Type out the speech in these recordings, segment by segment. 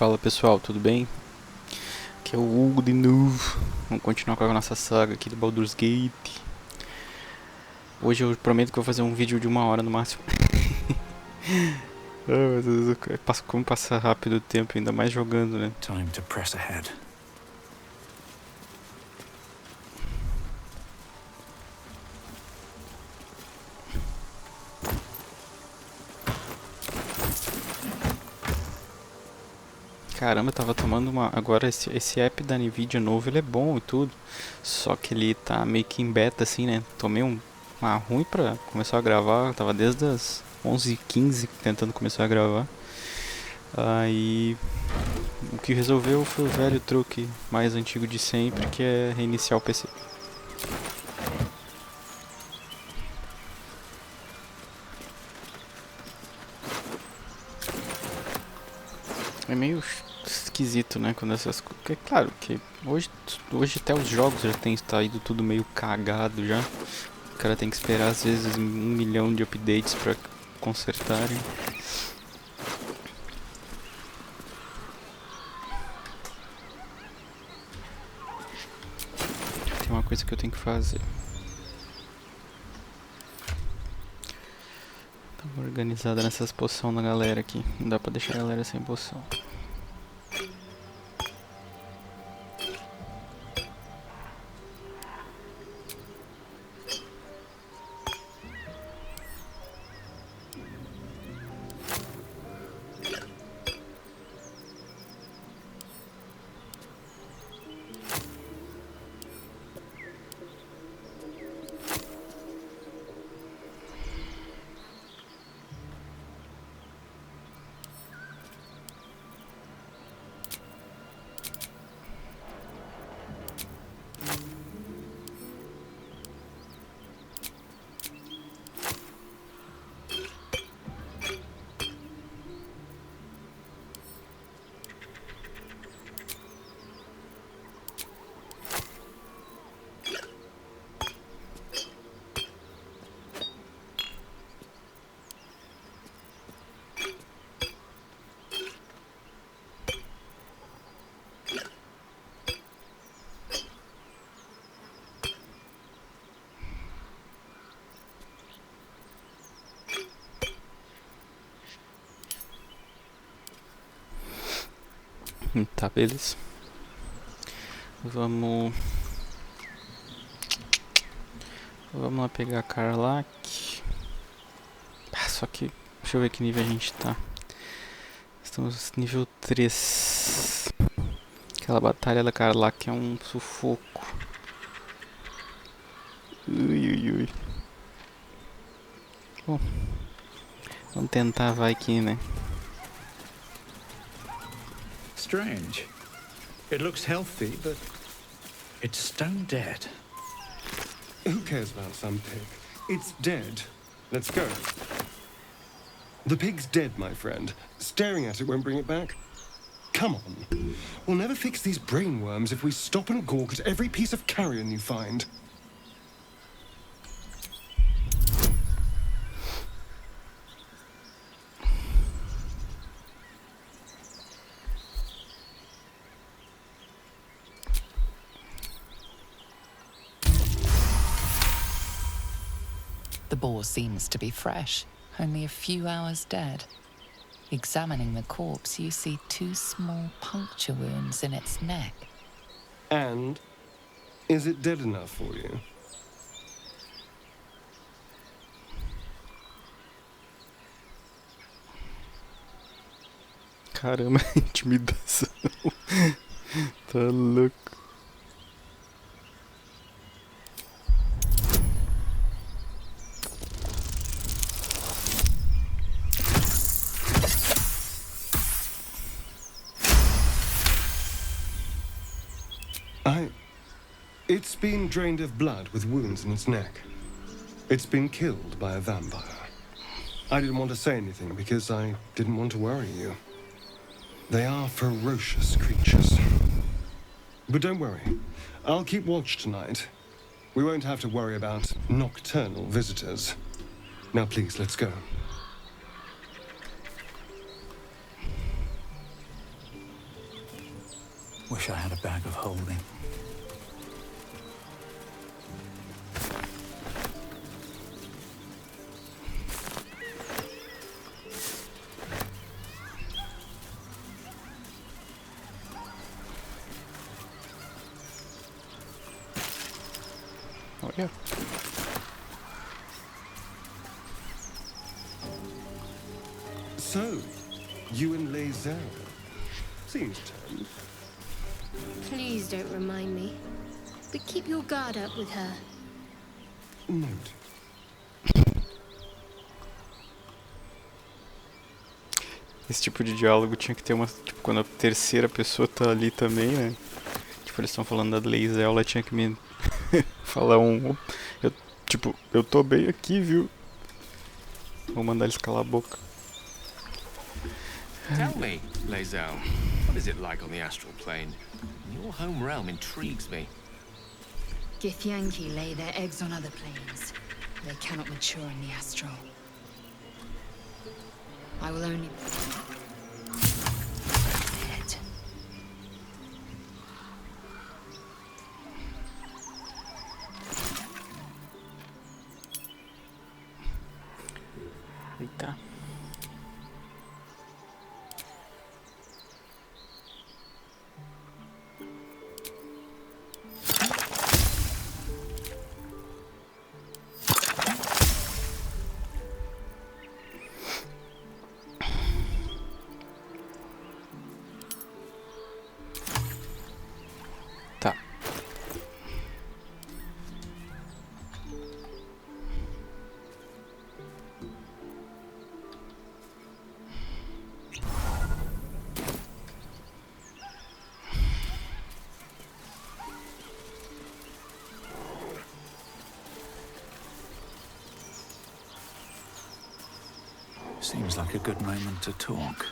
Fala pessoal, tudo bem? Aqui é o Hugo de novo. Vamos continuar com a nossa saga aqui do Baldur's Gate. Hoje eu prometo que eu vou fazer um vídeo de 1 hora no máximo. Meu Deus, como passa rápido o tempo, ainda mais jogando, né? Time to press ahead. Caramba, eu tava tomando uma... Agora esse app da NVIDIA novo, ele é bom e tudo. Só que ele tá meio que em beta, assim, né? Tomei uma ruim pra começar a gravar. Eu tava desde as 11h15 tentando começar a gravar. Aí... O que resolveu foi o velho truque mais antigo de sempre, que é reiniciar o PC. É meio esquisito, né, quando essas coisas... É claro que hoje até os jogos já tem saído tudo meio cagado já. O cara tem que esperar às vezes 1 milhão de updates pra consertarem. Tem uma coisa que eu tenho que fazer. Tá organizada nessas poções da galera aqui. Não dá pra deixar a galera sem poção. Tá, beleza. Vamos lá pegar a Karlach. Só que, deixa eu ver que nível a gente tá. Estamos nível 3. Aquela batalha da Karlach é um sufoco. Ui. Bom, vamos tentar, vai que, né? Strange. It looks healthy, but it's stone dead. Who cares about some pig? It's dead. Let's go. The pig's dead, my friend. Staring at it won't bring it back. Come on. We'll never fix these brainworms if we stop and gawk at every piece of carrion you find. The boar seems to be fresh, only a few hours dead. Examining the corpse, you see 2 small puncture wounds in its neck. And is it dead enough for you? Caramba, intimidação. Tá louco. It's been drained of blood with wounds in its neck. It's been killed by a vampire. I didn't want to say anything because I didn't want to worry you. They are ferocious creatures. But don't worry, I'll keep watch tonight. We won't have to worry about nocturnal visitors. Now please, let's go. Wish I had a bag of holding. Olha. So, you and Lae'zel. Seems turned. Please don't remind me. But keep your guard up with her. Note. Esse tipo de diálogo tinha que ter uma... Tipo, quando a terceira pessoa tá ali também, né? Tipo, eles estão falando da Lae'zel, ela tinha que me falar um... eu tô bem aqui, viu? Vou mandar eles calar a boca. Tell me, Lae'zel, what is it like on the astral plane? Your home realm intrigues me. Githyanki lay their eggs on other planes. They cannot mature in the astral. I will only... Head. Eita. Tá. Seems like a good moment to talk.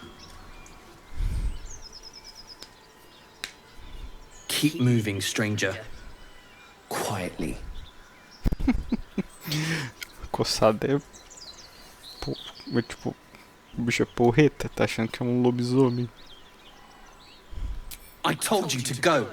Keep moving, stranger. Quietly. Coçada é... tipo... O bicho é porreta, tá achando que é um lobisomem. I told you to go.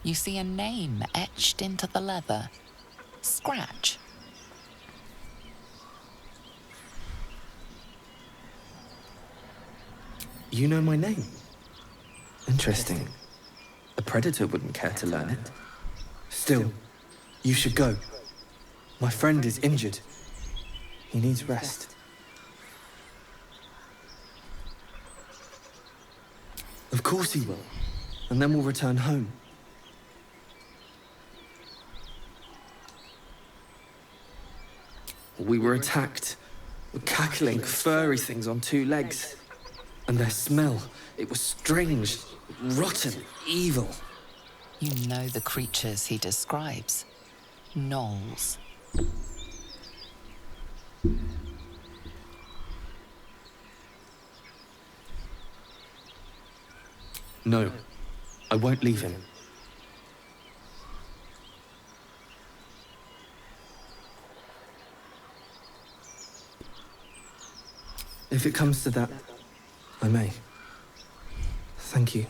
You see a name etched into the leather. Scratch. You know my name? Interesting. A predator wouldn't care to learn it. Still, you should go. My friend is injured. He needs rest. Of course he will. And then we'll return home. We were attacked. Cackling, furry things on two legs. And their smell, it was strange, rotten, evil. You know the creatures he describes. Gnolls. No, I won't leave him. If it comes to that, I may. Thank you.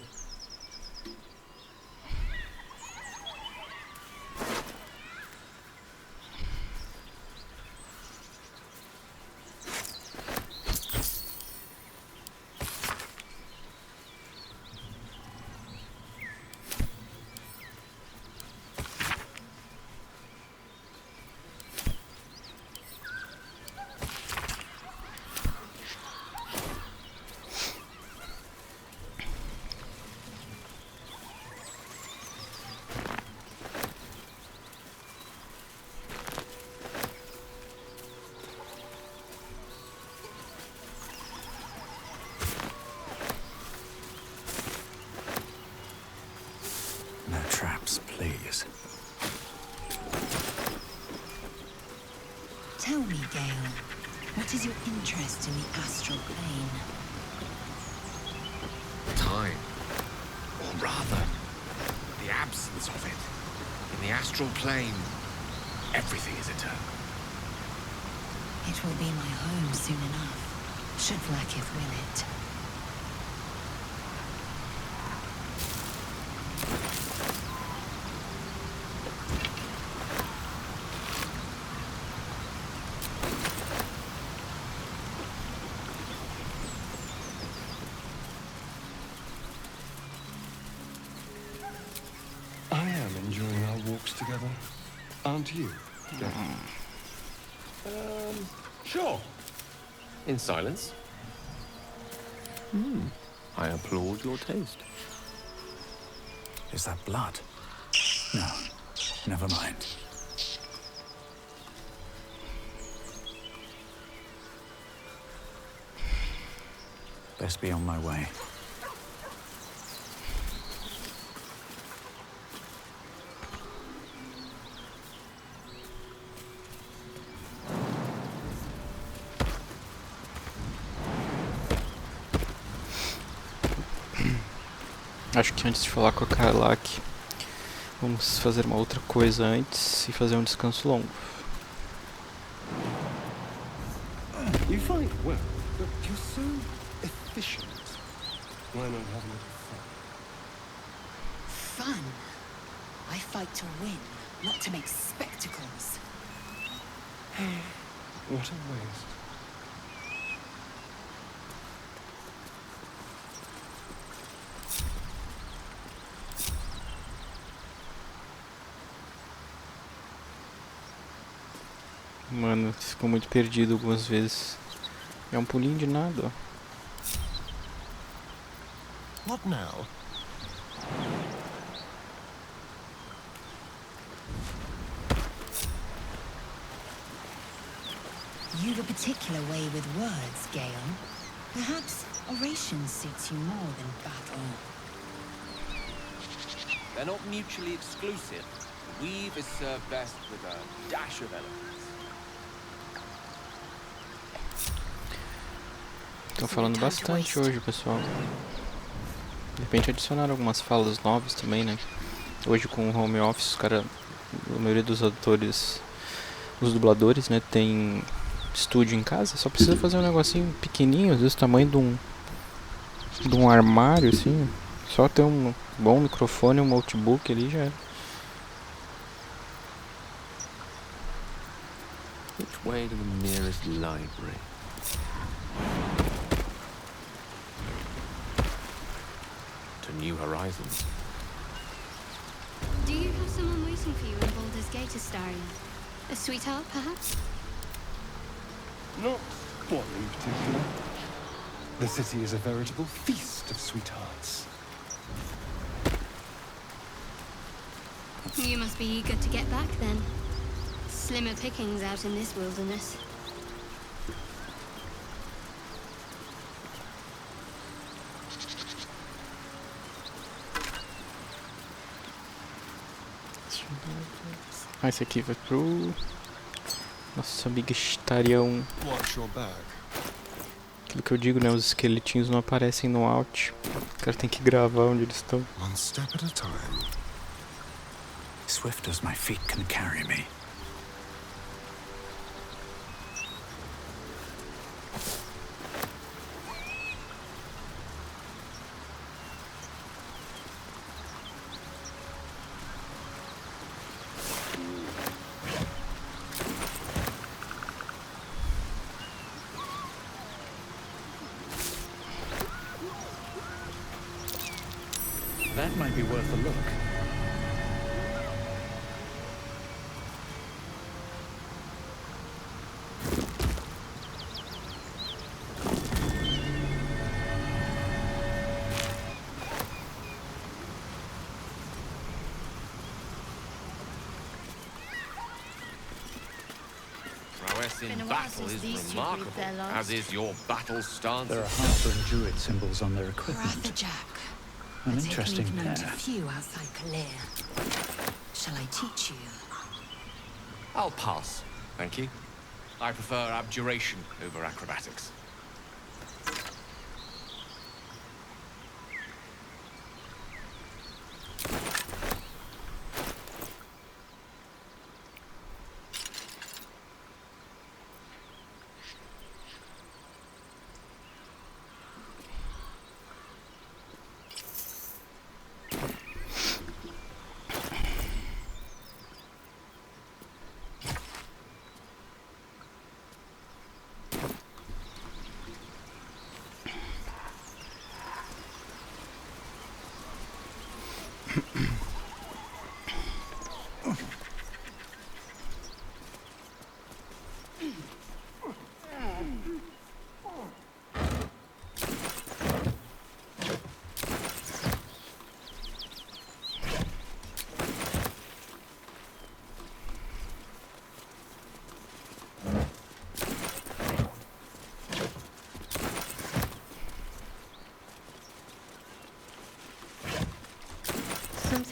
No traps, please. Tell me, Gale, what is your interest in the astral plane? Time. Or rather, the absence of it. In the astral plane, everything is eternal. It will be my home soon enough, should Vlaakith will it. I am enjoying our walks together. Aren't you? Sure. In silence. I applaud your taste. Is that blood? No, never mind. Best be on my way. Acho que antes de falar com a Karlak, vamos fazer uma outra coisa antes e fazer um descanso longo. You fight well, but you're so efficient. Why not have a little fun? Fun? I fight to win, not to make spectacles. What a waste. Mano, ficou muito perdido algumas vezes. É um pulinho de nada, ó. What now? You've a particular way with words, Xeon. Perhaps oration suits you more than battle. They're not mutually exclusive. Weave is served best with a dash of eloquence. Estão falando bastante hoje, pessoal. De repente adicionaram algumas falas novas também, né? Hoje com o home office, os cara, a maioria dos atores, os dubladores, né, tem estúdio em casa, só precisa fazer um negocinho pequenininho, às vezes o tamanho de um armário, assim. Só ter um bom microfone, um notebook ali já era. Which way to the nearest library? To New Horizons. Do you have someone waiting for you in Baldur's Gate, Astarion? A sweetheart, perhaps? Not one in particular. The city is a veritable feast of sweethearts. You must be eager to get back, then. Slimmer pickings out in this wilderness. Ah, esse aqui vai pro nosso amigo Astarion. Watch your bag. Aquilo que eu digo, né? Os esqueletinhos não aparecem no alt. O cara tem que gravar onde eles estão. One step at a time. Swift as my feet can carry me. That might be worth a look. Prowess Been a in while battle since is these two remarkable, grouped their logs. as is your battle stance. There are Harper and Druid symbols on their equipment. Rathajack. An A interesting technique known to pair. few outside Kalir. Shall I teach you? I'll pass, thank you. I prefer abjuration over acrobatics.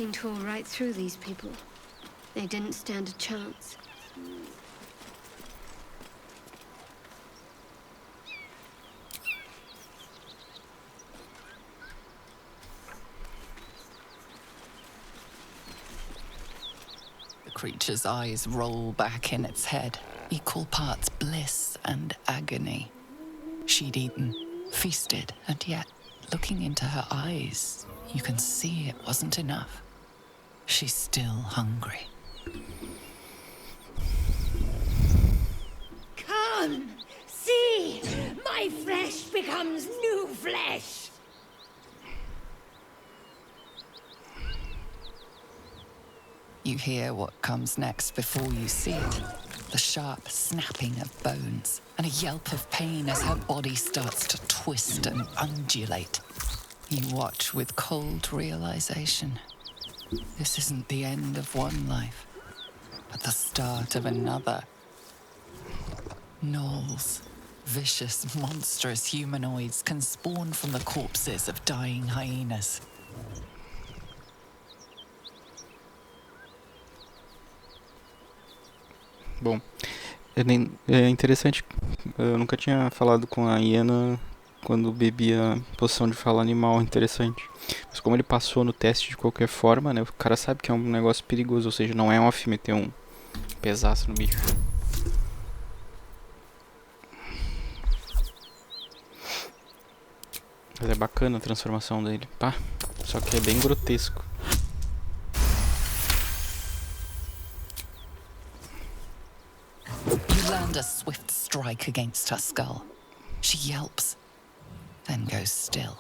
Everything tore right through these people. They didn't stand a chance. The creature's eyes roll back in its head, equal parts bliss and agony. She'd eaten, feasted, and yet, looking into her eyes, you can see it wasn't enough. She's still hungry. Come! See! My flesh becomes new flesh! You hear what comes next before you see it. The sharp snapping of bones, and a yelp of pain as her body starts to twist and undulate. You watch with cold realization. This isn't the end of one life, but the start of another. Gnolls, vicious, monstrous humanoids can spawn from the corpses of dying hyenas. Bom, é interessante, eu nunca tinha falado com a hiena quando bebia poção de fala animal, interessante. Mas como ele passou no teste de qualquer forma, né, o cara sabe que é um negócio perigoso, ou seja, não é off meter um pesaço no bicho. Mas é bacana a transformação dele, pá, só que é bem grotesco. You land a swift strike against her skull. She yelps, then goes still.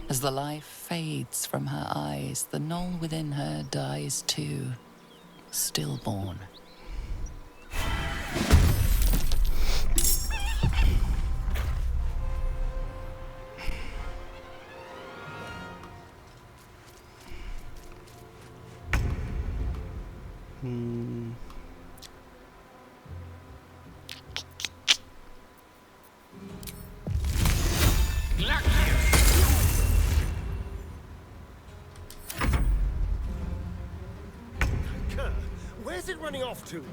As the life fades from her eyes, the gnoll within her dies too, stillborn. Where's it running off to?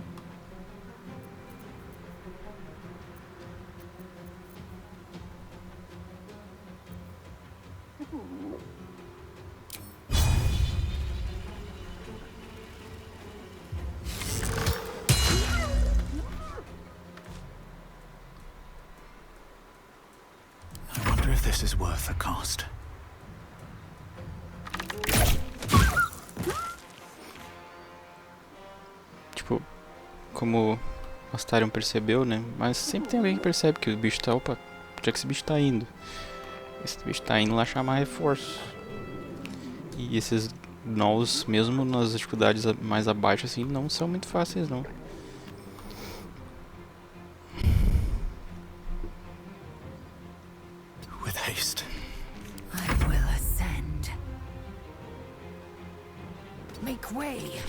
I wonder if this is worth the cost. Tipo, como o Astarion percebeu, né? Mas sempre tem alguém que percebe que o bicho tá... Opa, onde é que esse bicho tá indo? Esse bicho tá indo lá chamar reforço. E esses gnolls, mesmo nas dificuldades mais abaixo, assim, não são muito fáceis, não. With haste. I will ascend. Make way!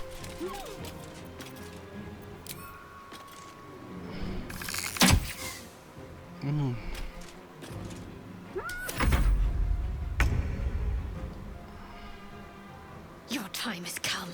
Your time has come.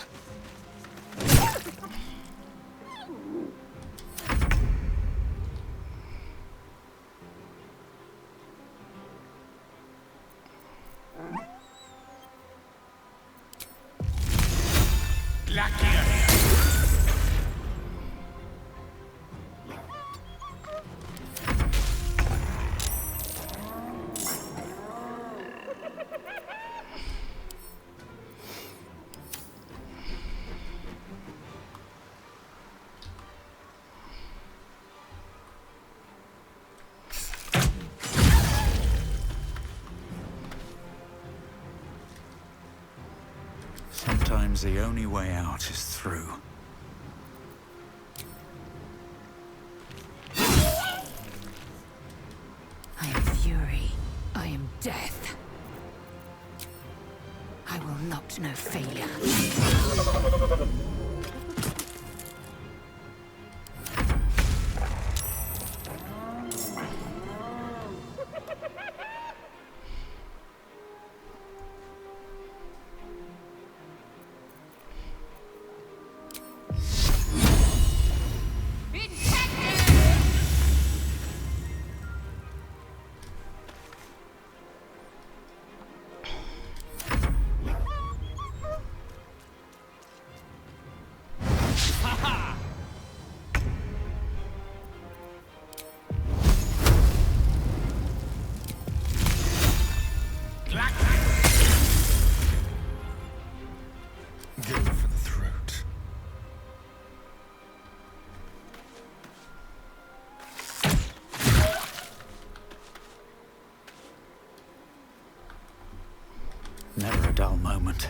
Sometimes the only way out is through. I am fury. I am death. I will not know failure. moment.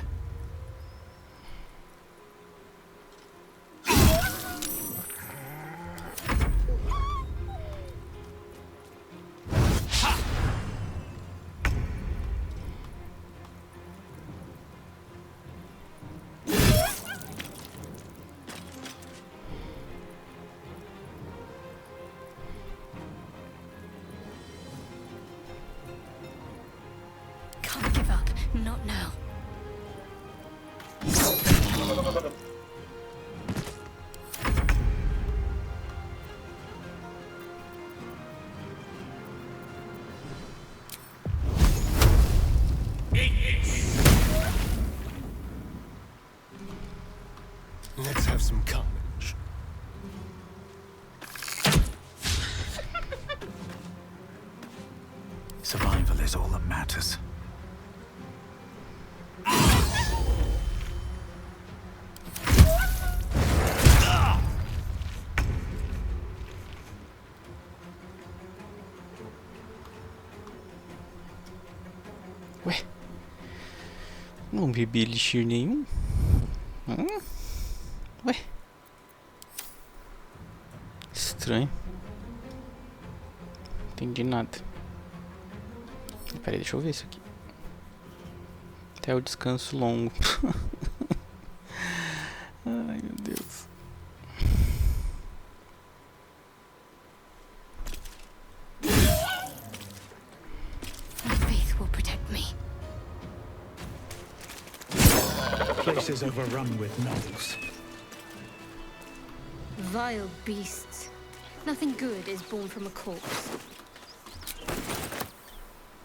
Can't give up. Not now. Let's have some carnage. Survival is all that matters. Ué? Não bebi elixir nenhum? Ué? Estranho. Não entendi nada. Peraí, deixa eu ver isso aqui. Até o descanso longo. Ai, meu Deus. My faith will protect me. Place is overrun with gnolls. Vile beasts. Nothing good is born from a corpse.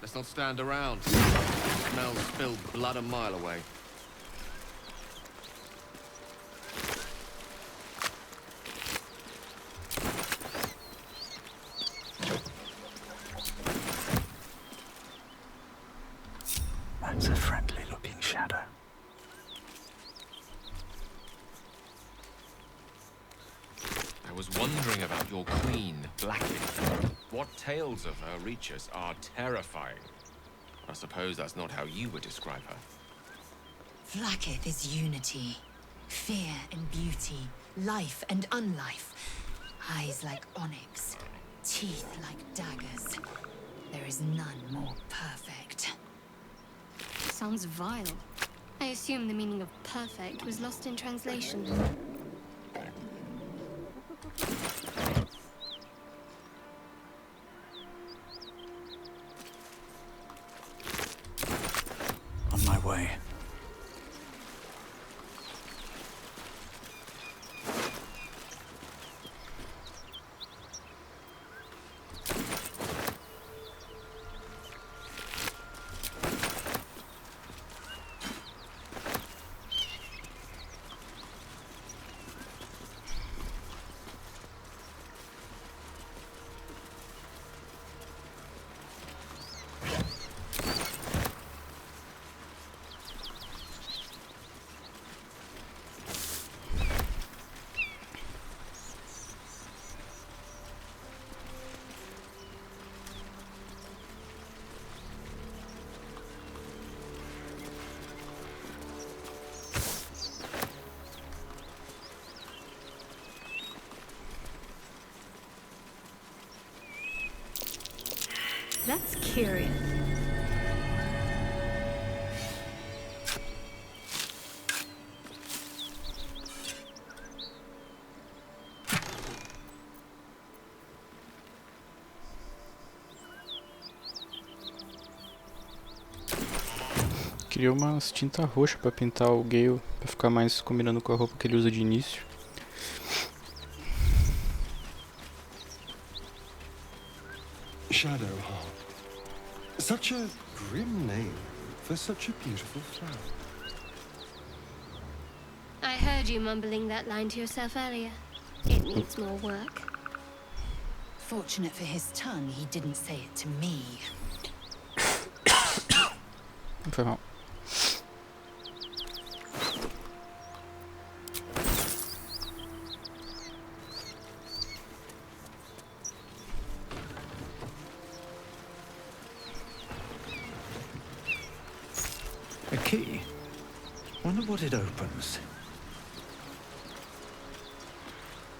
Let's not stand around. Smell spilled blood a mile away. That's a friendly-looking shadow. I was wondering about your queen, Blackleaf. What tales of her reach us are terrifying. I suppose that's not how you would describe her. Vlaakith is unity, fear and beauty, life and unlife. Eyes like onyx, teeth like daggers. There is none more perfect. Sounds vile. I assume the meaning of perfect was lost in translation. On my way. That's curious. Queria umas tinta roxa pra pintar o Gale, pra ficar mais combinando com a roupa que ele usa de início. Shadowheart. Such a grim name for such a beautiful flower. I heard you mumbling that line to yourself earlier. It needs more work. Fortunate for his tongue, he didn't say it to me. Foi mal. A key? Wonder what it opens.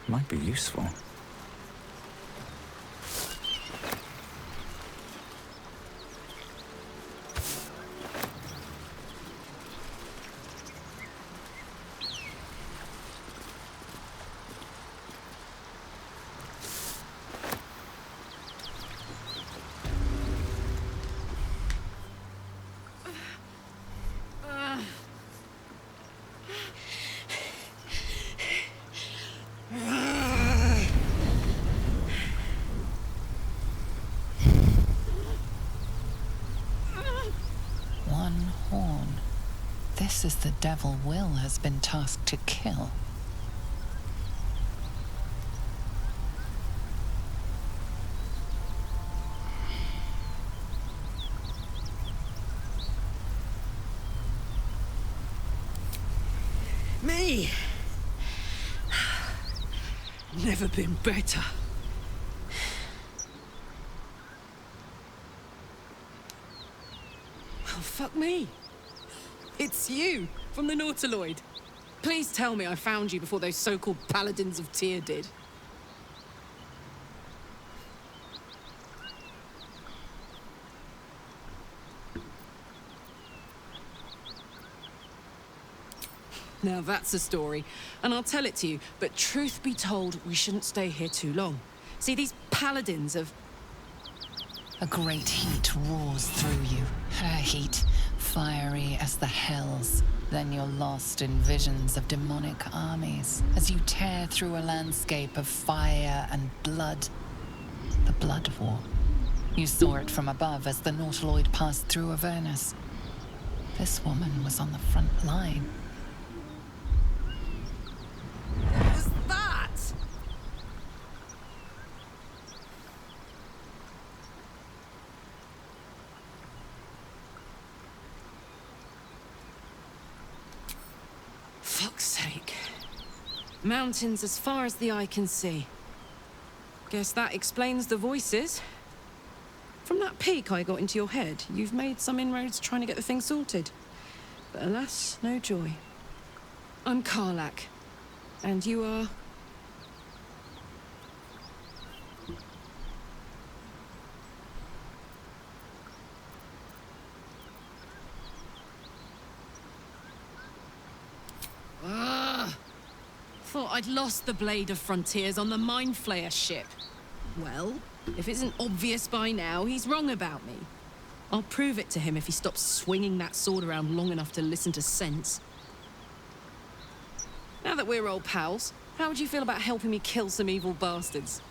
Might be useful. This is the devil Will has been tasked to kill. Me! Never been better. Oh, fuck me. It's you, from the Nautiloid. Please tell me I found you before those so-called paladins of Tyr did. Now that's a story, and I'll tell it to you, but truth be told, we shouldn't stay here too long. See, these paladins of... A great heat roars through you, her heat, fiery as the hells. Then you're lost in visions of demonic armies as you tear through a landscape of fire and blood. The Blood War. You saw it from above as the Nautiloid passed through Avernus. This woman was on the front line. What was that? Fuck's sake. Mountains as far as the eye can see. Guess that explains the voices. From that peek I got into your head, you've made some inroads trying to get the thing sorted. But alas, no joy. I'm Karlak. And you are... Thought I'd lost the Blade of Frontiers on the Mind Flayer ship. Well, if it isn't obvious by now, he's wrong about me. I'll prove it to him if he stops swinging that sword around long enough to listen to sense. Now that we're old pals, how would you feel about helping me kill some evil bastards?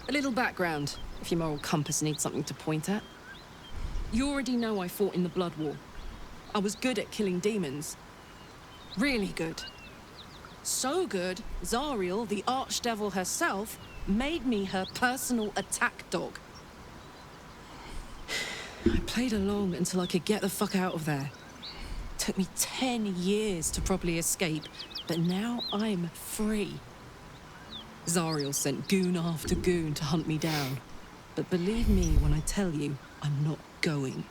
A little background, if your moral compass needs something to point at. You already know I fought in the Blood War. I was good at killing demons. Really good. So good, Zariel, the archdevil herself, made me her personal attack dog. I played along until I could get the fuck out of there. Took me 10 years to properly escape, but now I'm free. Zariel sent goon after goon to hunt me down. But believe me when I tell you, I'm not going.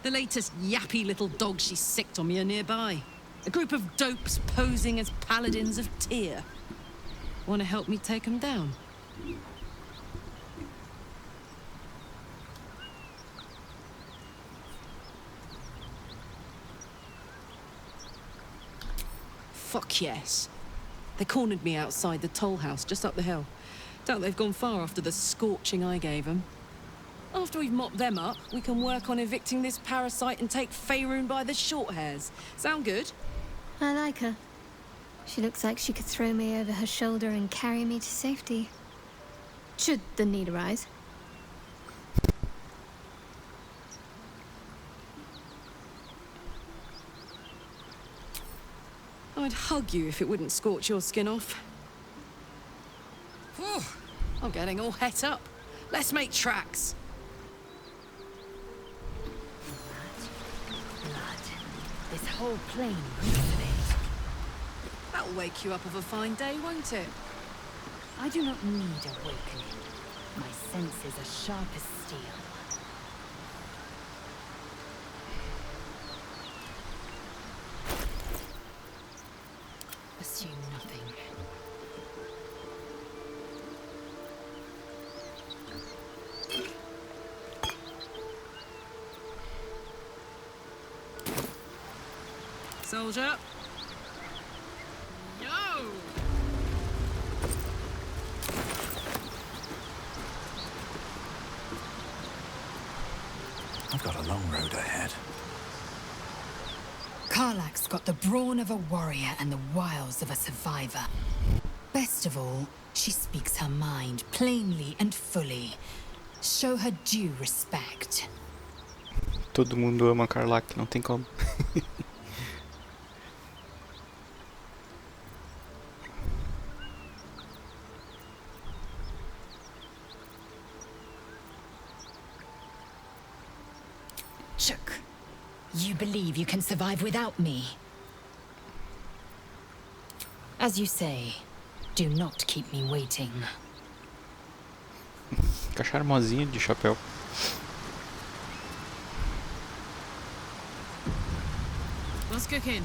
The latest yappy little dogs she sicked on me are nearby. A group of dopes posing as paladins of Tyr. Want to help me take them down? Fuck yes. They cornered me outside the toll house just up the hill. Doubt they've gone far after the scorching I gave them. After we've mopped them up, we can work on evicting this parasite and take Faerun by the short hairs. Sound good? I like her. She looks like she could throw me over her shoulder and carry me to safety. Should the need arise. I'd hug you if it wouldn't scorch your skin off. Whew, I'm getting all het up. Let's make tracks. Blood. This whole plain reeks of it. That'll wake you up of a fine day, won't it? I do not need awakening. My senses are sharp as steel. soldier. Yo! I've got a long road ahead. Karlak's got the brawn of a warrior and the wiles of a survivor. Best of all, she speaks her mind plainly and fully. Show her due respect. Todo mundo ama Karlak, não tem como. Shook. You believe you can survive without me? As you say, do not keep me waiting. Fica charmosinha de chapéu. What's cooking?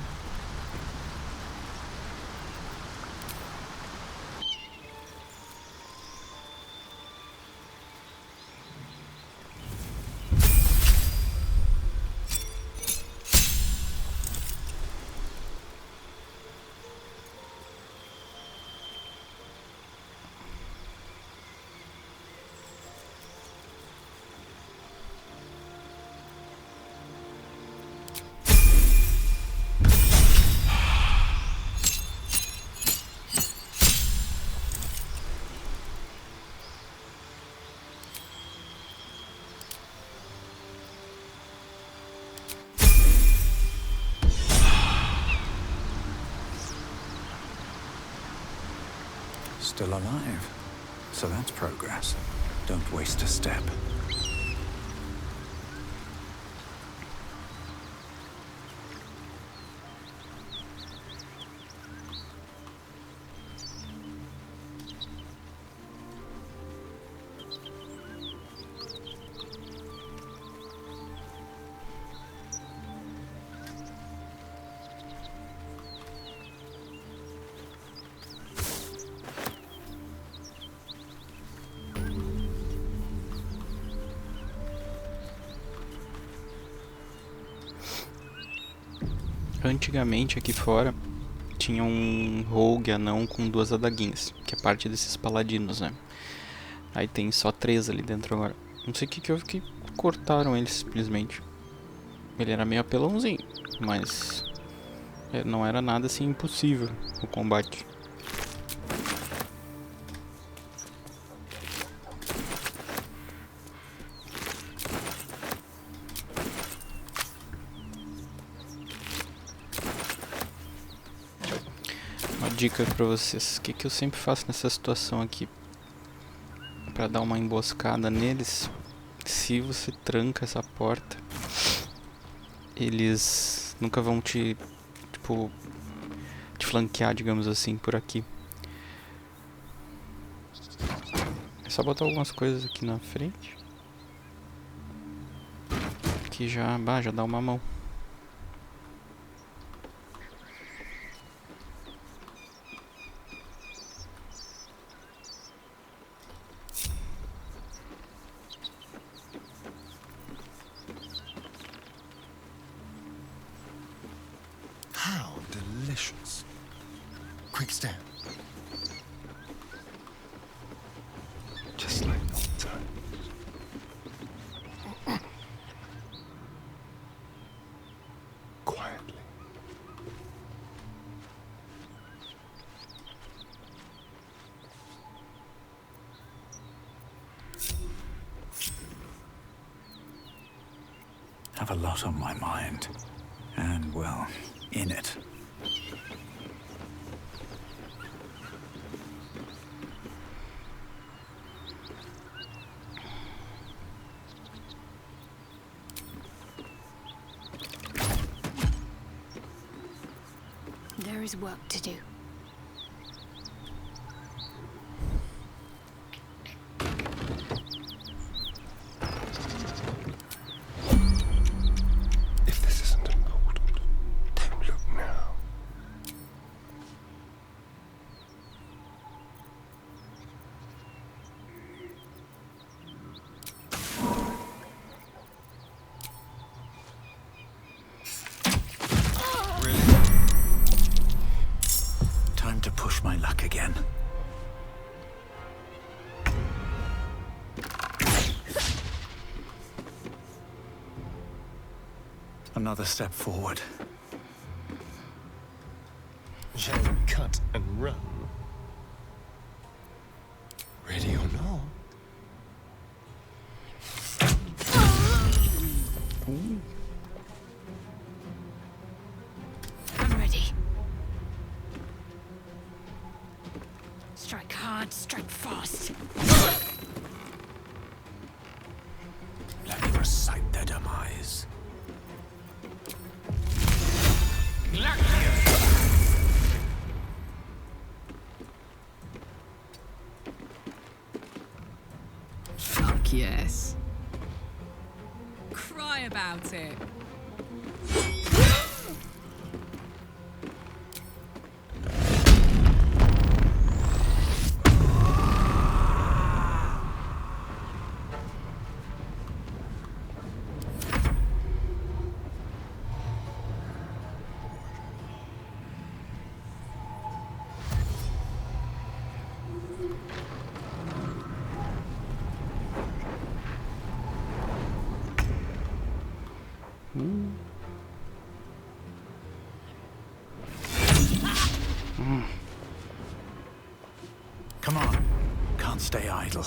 Still alive. So that's progress. Don't waste a step. Antigamente aqui fora tinha um rogue anão com 2 adaguinhas, que é parte desses paladinos, né? Aí tem só 3 ali dentro agora. Não sei o que houve que cortaram ele simplesmente. Ele era meio apelãozinho, mas não era nada assim impossível o combate. Dica pra vocês, o que eu sempre faço nessa situação aqui pra dar uma emboscada neles. Se você tranca essa porta, eles nunca vão te flanquear, digamos assim, por aqui. É só botar algumas coisas aqui na frente que já dá uma mão. How delicious. Quick step. Just like old times. Quietly. Have a lot on my mind. And, well, in it. There is work to do. If this isn't important, don't look now. Really? Another step forward. Shall we cut and run? Ready or not? I'm ready. Strike hard, strike fast. Let me recite their demise. Fuck yes. Cry about it. Come on. Can't stay idle.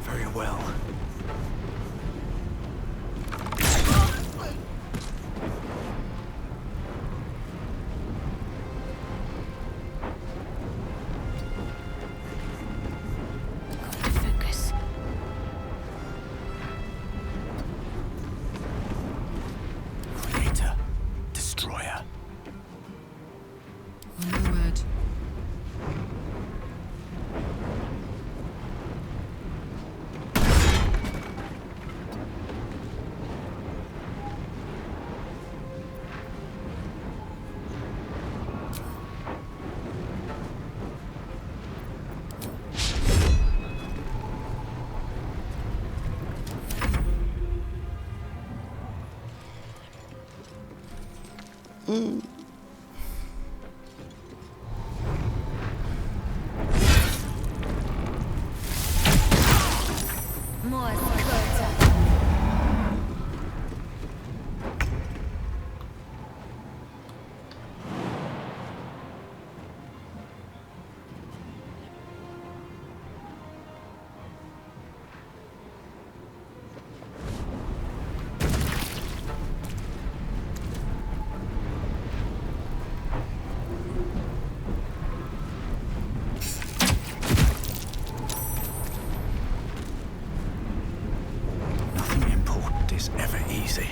Very well. Focus. Creator. Destroyer. On my word. More Skurta. Nothing important is ever easy.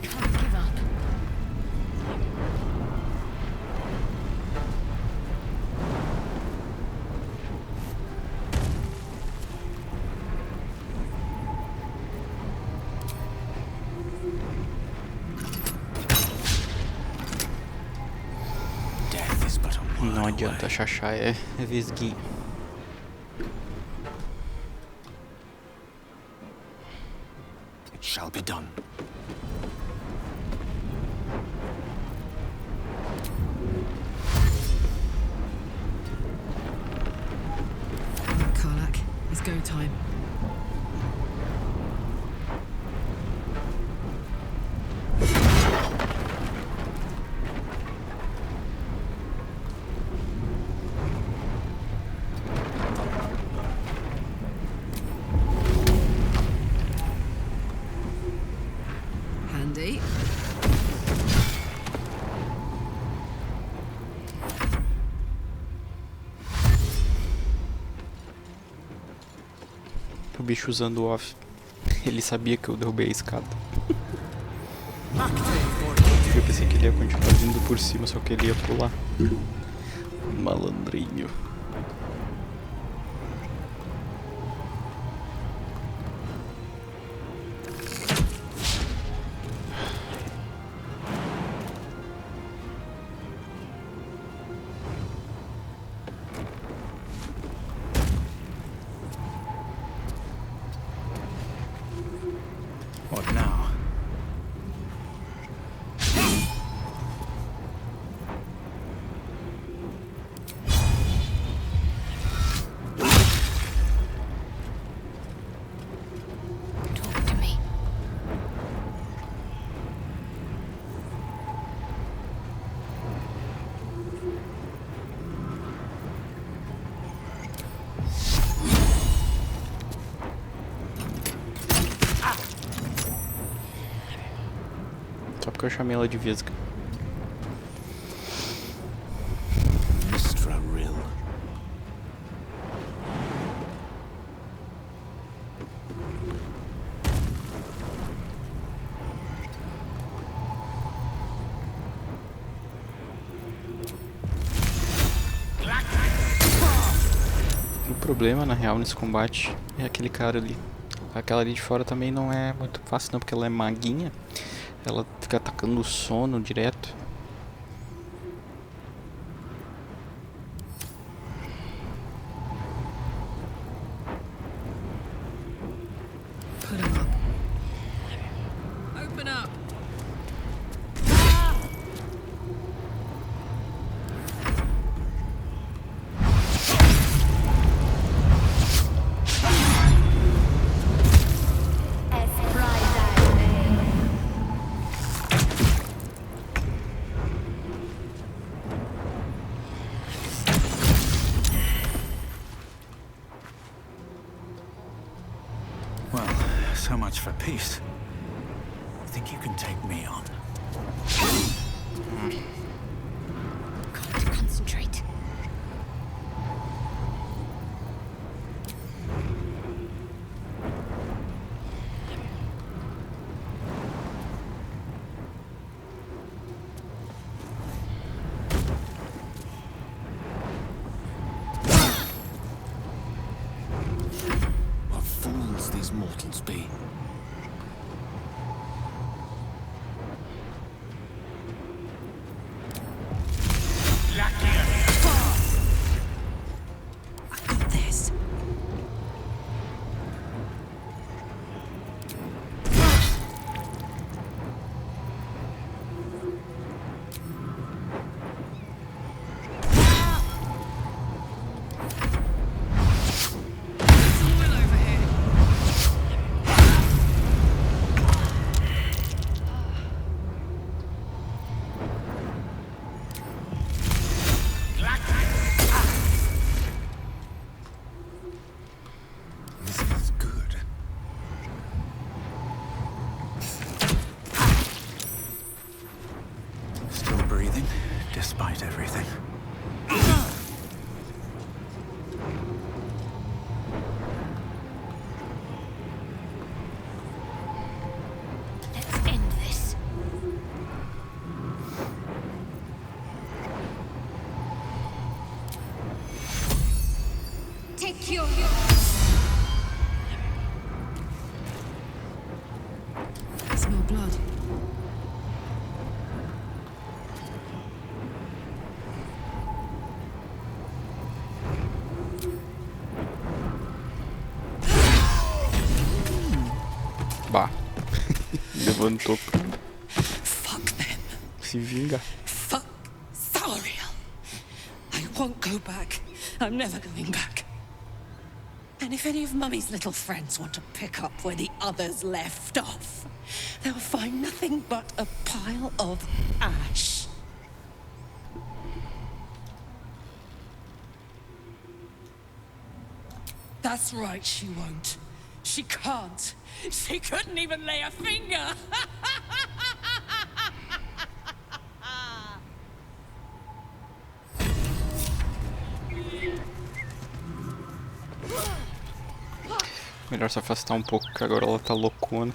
Can't give up. Death is but a word Não adianta, away. Xaxá é vesguinho. It shall be done. Karlak, it's go time. Handy. O bicho usando o off. Ele sabia que eu derrubei a escada. Eu pensei que ele ia continuar vindo por cima, só que ele ia pular. Malandrinho. que eu chamei ela de Vesga. O problema, na real, nesse combate é aquele cara ali. Aquela ali de fora também não é muito fácil não, porque ela é maguinha. Ela fica atacando o sono direto. Put him up. Open up. Well, so much for peace. Think you can take me on? Got to concentrate. What fools these mortals be. I got this. Soil over here. This feels good. Still breathing, despite everything. Let's end this. Take your... I smell blood. Bah. Levantou pra Fuck them. se vingar. Fuck Thariel. I won't go back. I'm never going back. And if any of Mummy's little friends want to pick up where the others left off, they'll find nothing but a pile of ash. That's right, she won't. She can't. She couldn't even lay a finger. Melhor se afastar um pouco, que agora ela tá loucona.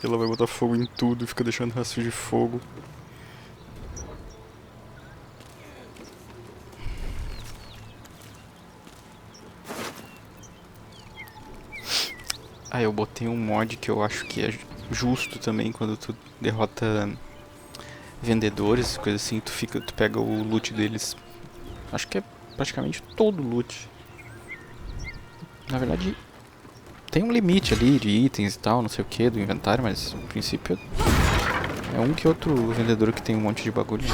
Ela vai botar fogo em tudo e fica deixando rastro de fogo. Ah, eu botei um mod que eu acho que é justo também quando tu derrota vendedores, coisas assim, tu pega o loot deles. Acho que é praticamente todo o loot. Na verdade, tem um limite ali de itens e tal, não sei o que, do inventário, mas no princípio é um que outro vendedor que tem um monte de bagulho.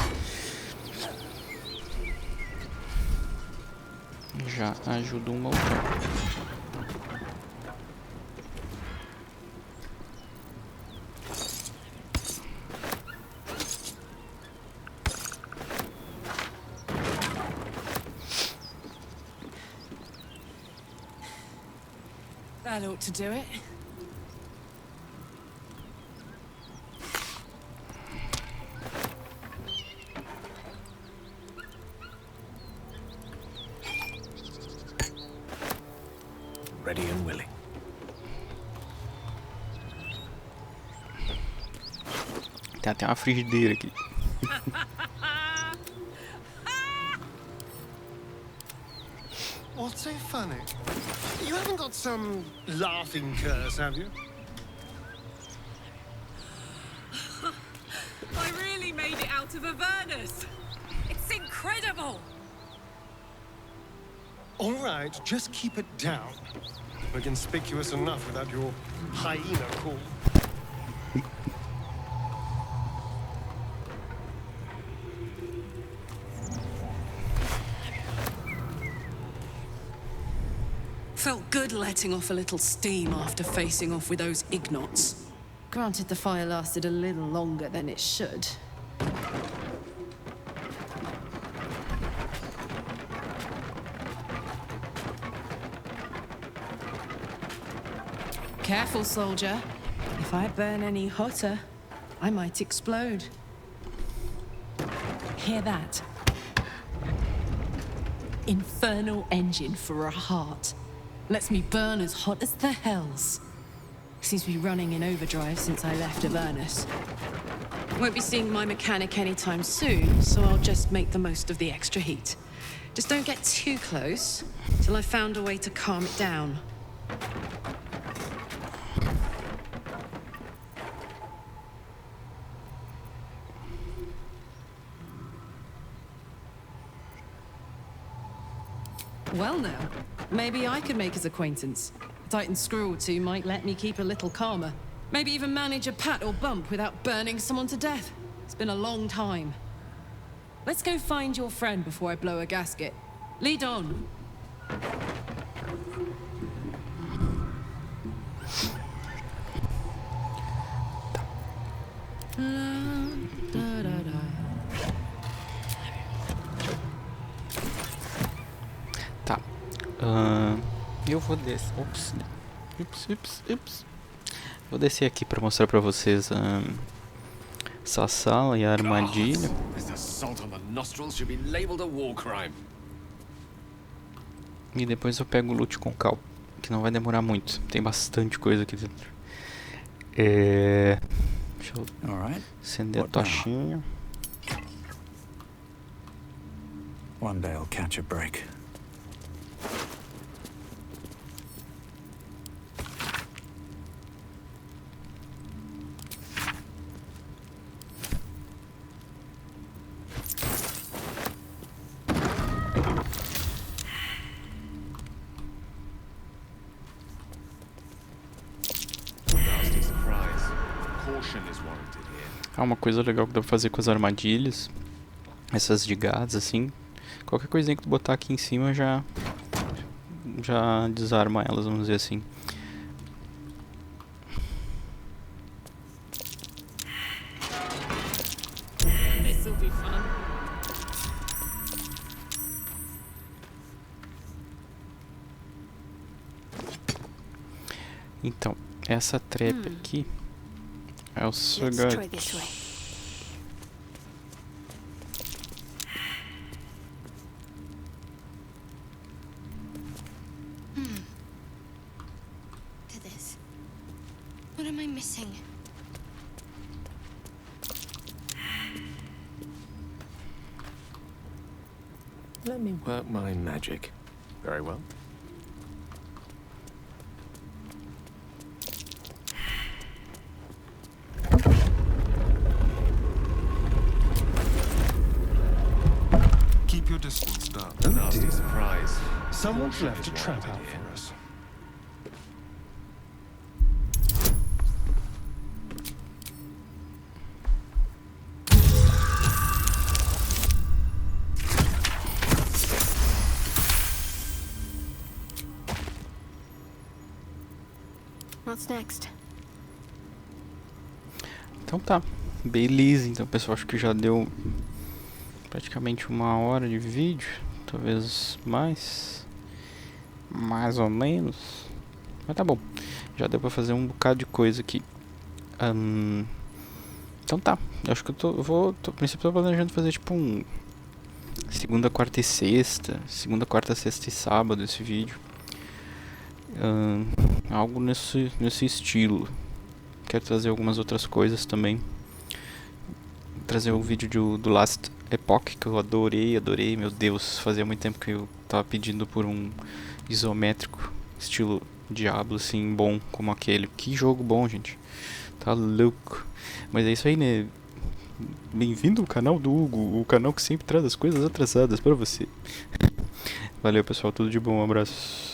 Já ajuda um montão. That ought to do it. ready and willing. Tem até uma frigideira aqui. What's so funny? You haven't got some laughing curse, have you? I really made it out of Avernus. It's incredible. All right, just keep it down. We're conspicuous enough without your hyena call. Felt good letting off a little steam after facing off with those ignots. Granted, the fire lasted a little longer than it should. Careful, soldier. If I burn any hotter, I might explode. Hear that? Infernal engine for a heart. Lets me burn as hot as the hells. Seems to be running in overdrive since I left Avernus. Won't be seeing my mechanic anytime soon, so I'll just make the most of the extra heat. Just don't get too close till I've found a way to calm it down. Well now, maybe I could make his acquaintance. A Titan screw or two might let me keep a little calmer. Maybe even manage a pat or bump without burning someone to death. It's been a long time. Let's go find your friend before I blow a gasket. Lead on. Tá. Eu vou descer. Ups. Vou descer aqui pra mostrar pra vocês essa sala e a armadilha. This assault on the nostrils should be labeled a war crime. E depois eu pego o loot com calma, que não vai demorar muito. Tem bastante coisa aqui dentro. Deixa eu acender a tochinha. One day I'll catch a break. Uma coisa legal que dá pra fazer com as armadilhas, essas de gás assim, qualquer coisinha que tu botar aqui em cima já desarma elas, vamos dizer assim. Então, essa trap aqui é o seguinte. What am I missing? Let me work my magic. Very well. Keep your distance, darling. A nasty surprise. Someone's left a trap out for us. What's next? Então tá, beleza. Então pessoal, acho que já deu praticamente 1 hora de vídeo, talvez mais ou menos, mas tá bom, já deu pra fazer um bocado de coisa aqui. Então tá, eu acho que a princípio tô planejando fazer tipo um segunda, quarta e sexta e sábado esse vídeo. Algo nesse estilo. Quero trazer algumas outras coisas também. Trazer um vídeo do Last Epoch, que eu adorei, meu Deus, fazia muito tempo que eu tava pedindo por um isométrico, estilo Diablo, assim, bom como aquele. Que jogo bom, gente, tá louco. Mas é isso aí, né? Bem-vindo ao canal do Hugo, o canal que sempre traz as coisas atrasadas pra você. Valeu, pessoal, tudo de bom, um abraço.